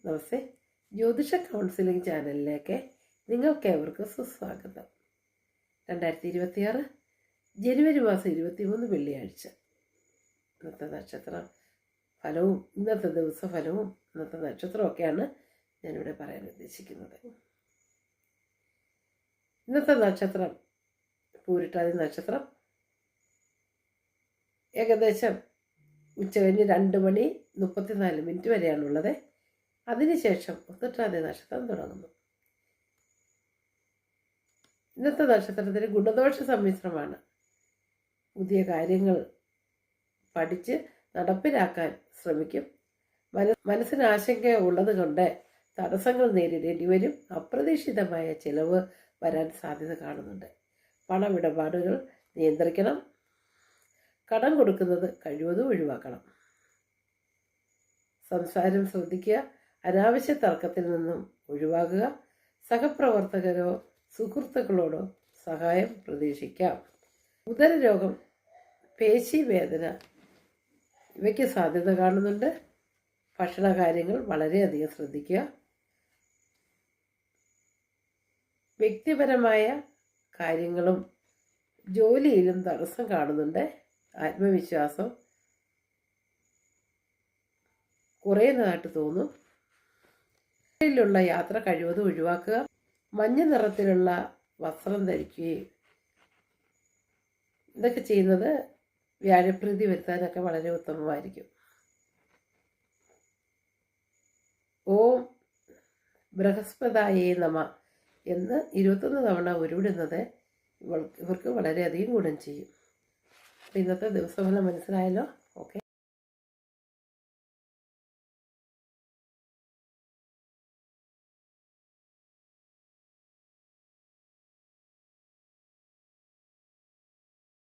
നമസ്തേ. ജ്യോതിഷ കൗൺസിലിംഗ് ചാനലിലേക്ക് നിങ്ങൾക്കേവർക്കും സുസ്വാഗതം. 2026 ജനുവരി മാസം 23 വെള്ളിയാഴ്ച ഇന്നത്തെ നക്ഷത്രം ഫലവും ഇന്നത്തെ ദിവസഫലവും ഇന്നത്തെ നക്ഷത്രമൊക്കെയാണ് ഞാനിവിടെ പറയാൻ ഉദ്ദേശിക്കുന്നത്. ഇന്നത്തെ നക്ഷത്രം പൂരിട്ടാതി നക്ഷത്രം. ഏകദേശം ഉച്ചകഴിഞ്ഞ് 2:34 വരെയാണുള്ളത്. അതിനുശേഷം ഉത്രട്ടാതി നക്ഷത്രം തുടങ്ങുന്നു. ഇന്നത്തെ നക്ഷത്രത്തിന് ഗുണദോഷ സമ്മിശ്രമാണ്. പുതിയ കാര്യങ്ങൾ പഠിച്ച് നടപ്പിലാക്കാൻ ശ്രമിക്കും. മനസ്സിന് ആശങ്ക ഉള്ളത് കൊണ്ട് തടസ്സങ്ങൾ നേരിടേണ്ടി വരും. അപ്രതീക്ഷിതമായ ചിലവ് വരാൻ സാധ്യത കാണുന്നുണ്ട്. പണമിടപാടുകൾ നിയന്ത്രിക്കണം. കടം കൊടുക്കുന്നത് കഴിവതും ഒഴിവാക്കണം. സംസാരം ശ്രദ്ധിക്കുക. അനാവശ്യ തർക്കത്തിൽ നിന്നും ഒഴിവാകുക. സഹപ്രവർത്തകരോ സുഹൃത്തുക്കളോടോ സഹായം പ്രതീക്ഷിക്കാം. ഉദരരോഗം, പേശിവേദന ഇവയ്ക്ക് സാധ്യത കാണുന്നുണ്ട്. ഭക്ഷണകാര്യങ്ങൾ വളരെയധികം ശ്രദ്ധിക്കുക. വ്യക്തിപരമായ കാര്യങ്ങളും ജോലിയിലും തടസ്സം കാണുന്നുണ്ട്. ആത്മവിശ്വാസം കുറയുന്നതായിട്ട് തോന്നും. ിലുള്ള യാത്ര കഴിവതും ഒഴിവാക്കുക. മഞ്ഞ നിറത്തിലുള്ള വസ്ത്രം ധരിക്കുകയും ഇതൊക്കെ ചെയ്യുന്നത് വ്യാഴപ്രീതി വരുത്താനൊക്കെ വളരെ ഉത്തമമായിരിക്കും. ഓം ബൃഹസ്പതായേ നമ എന്ന് 21 തവണ ഉരുവിടുന്നത് ഇവർക്ക് വളരെയധികം ഗുണം ചെയ്യും. ഇന്നത്തെ ദിവസഫലം മനസ്സിലായല്ലോ.